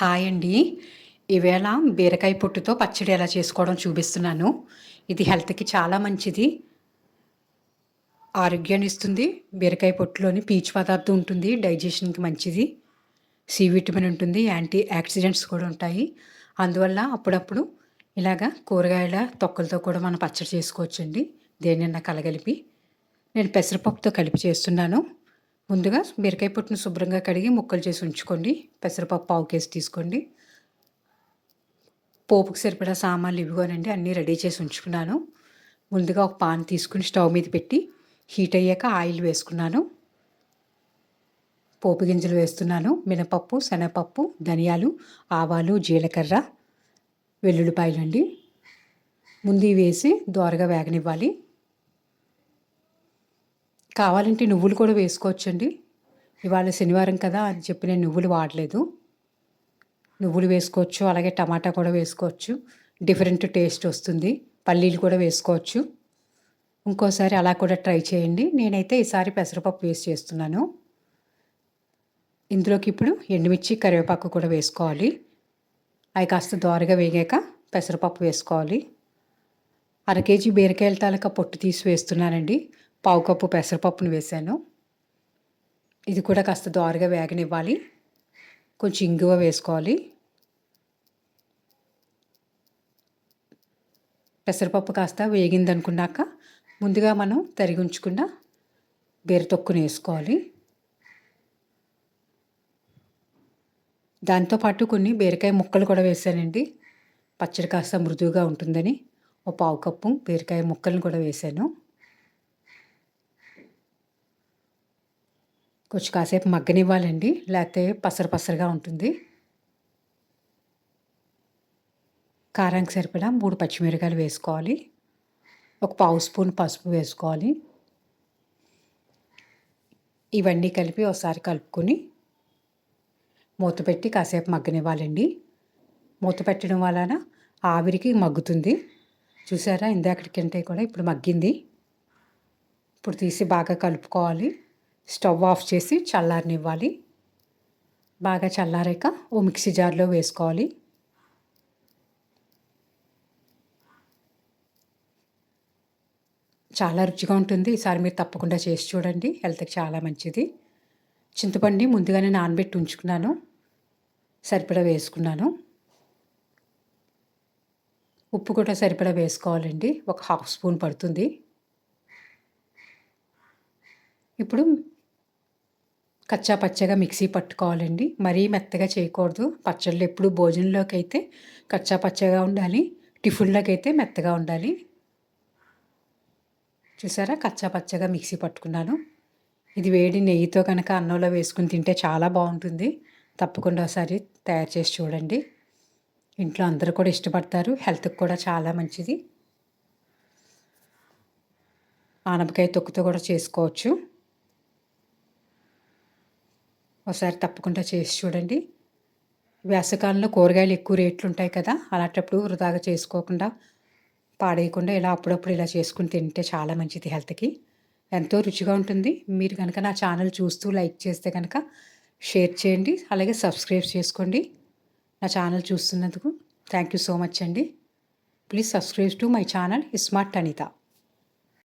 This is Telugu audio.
హాయ్ అండి. ఈవేళ బీరకాయ పొట్టుతో పచ్చడి ఎలా చేసుకోవడం చూపిస్తున్నాను. ఇది హెల్త్‌కి చాలా మంచిది. ఆరోగ్యాన్ని ఇస్తుంది. బీరకాయ పొట్టులోని పీచు పదార్థం ఉంటుంది. డైజెషన్‌కి మంచిది. సి విటమిన్ ఉంటుంది. యాంటీ ఆక్సిడెంట్స్ కూడా ఉంటాయి. అందువల్ల అప్పుడప్పుడు ఇలాగా కూరగాయల తొక్కలతో కూడా మనం పచ్చడి చేసుకోవచ్చండి. దేన్నైనా కలగలిపి. నేను పెసరపప్పుతో కలిపి చేస్తున్నాను. ముందుగా బీరకాయ పొట్టును శుభ్రంగా కడిగి ముక్కలు చేసి ఉంచుకోండి. పెసరపప్పు పావు కేజీ తీసుకోండి. పోపుకి సరిపడా సామాన్లు ఇవిగోనండి అన్నీ రెడీ చేసి ఉంచుకున్నాను. ముందుగా ఒక పాన్ తీసుకుని స్టవ్ మీద పెట్టి హీట్ అయ్యాక ఆయిల్ వేసుకున్నాను. పోపు గింజలు వేస్తున్నాను. మినపప్పు, శనగపప్పు, ధనియాలు, ఆవాలు, జీలకర్ర, వెల్లుల్లిపాయలండి. ముందు ఇవి వేసి దోరగా వేగనివ్వాలి. కావాలంటే నువ్వులు కూడా వేసుకోవచ్చండి. ఇవాళ శనివారం కదా అని చెప్పి నేను నువ్వులు వాడలేదు. నువ్వులు వేసుకోవచ్చు, అలాగే టమాటా కూడా వేసుకోవచ్చు. డిఫరెంట్ టేస్ట్ వస్తుంది. పల్లీలు కూడా వేసుకోవచ్చు. ఇంకోసారి అలా కూడా ట్రై చేయండి. నేనైతే ఈసారి పెసరపప్పు వేసి చేస్తున్నాను. ఇందులోకి ఇప్పుడు ఎండుమిర్చి, కరివేపాకు కూడా వేసుకోవాలి. అవి కాస్త దోరగా వేగాక పెసరపప్పు వేసుకోవాలి. అర కేజీ బీరకాయల తాలూకా పొట్టు తీసి వేస్తున్నానండి. పావు కప్పు పెసరపప్పును వేశాను. ఇది కూడా కాస్త దోరగా వేగనివ్వాలి. కొంచెం ఇంగువ వేసుకోవాలి. పెసరపప్పు కాస్త వేగిందనుకున్నాక ముందుగా మనం తరిగి ఉంచుకున్న బీర తొక్కును వేసుకోవాలి. దాంతోపాటు కొన్ని బీరకాయ ముక్కలు కూడా వేసానండి. పచ్చడి కాస్త మృదువుగా ఉంటుందని ఓ పావు కప్పు బీరకాయ ముక్కలను కూడా వేసాను. కొంచెం కాసేపు మగ్గనివ్వాలండి, లేకపోతే పసరగా ఉంటుంది. కారానికి సరిపడా 3 పచ్చిమిరకాయలు వేసుకోవాలి. ఒక పావు స్పూన్ పసుపు వేసుకోవాలి. ఇవన్నీ కలిపి ఒకసారి కలుపుకొని మూత పెట్టి కాసేపు మగ్గనివ్వాలండి. మూత పెట్టడం వలన ఆవిరికి మగ్గుతుంది. చూసారా, ఇందాకటికంటే కూడా ఇప్పుడు మగ్గింది. ఇప్పుడు తీసి బాగా కలుపుకోవాలి. స్టవ్ ఆఫ్ చేసి చల్లారనివ్వాలి. బాగా చల్లారాక ఓ మిక్సీ జార్లో వేసుకోవాలి. చాలా రుచిగా ఉంటుంది. ఈసారి మీరు తప్పకుండా చేసి చూడండి. హెల్త్కి చాలా మంచిది. చింతపండు ముందుగానే నానబెట్టి ఉంచుకున్నాను. సరిపడా వేసుకున్నాను. ఉప్పు కూడా సరిపడా వేసుకోవాలండి. ఒక హాఫ్ స్పూన్ పడుతుంది. ఇప్పుడు కచ్చా పచ్చగా మిక్సీ పట్టుకోవాలండి. మరీ మెత్తగా చేయకూడదు. పచ్చళ్ళు ఎప్పుడు భోజనంలోకి అయితే కచ్చా పచ్చగా ఉండాలి. టిఫిన్లోకి అయితే మెత్తగా ఉండాలి. చూసారా, కచ్చా పచ్చగా మిక్సీ పట్టుకున్నాను. ఇది వేడి నెయ్యితో కనుక అన్నంలో వేసుకుని తింటే చాలా బాగుంటుంది. తప్పకుండా ఒకసారి తయారు చేసి చూడండి. ఇంట్లో అందరూ కూడా ఇష్టపడతారు. హెల్త్కి కూడా చాలా మంచిది. ఆనపకాయ తొక్కుతో కూడా చేసుకోవచ్చు. ఒకసారి తప్పకుండా చేసి చూడండి. వేసవికాలంలో కూరగాయలు ఎక్కువ రేట్లు ఉంటాయి కదా, అలాంటప్పుడు వృధాగా చేసుకోకుండా పాడేయకుండా ఇలా అప్పుడప్పుడు ఇలా చేసుకుని తింటే చాలా మంచిది హెల్త్కి. ఎంతో రుచిగా ఉంటుంది. మీరు కనుక నా ఛానల్ చూస్తూ లైక్ చేస్తే కనుక షేర్ చేయండి, అలాగే సబ్స్క్రైబ్ చేసుకోండి. నా ఛానల్ చూస్తున్నందుకు థ్యాంక్ యూ సో మచ్ అండి. Please subscribe to my channel smart Anitha.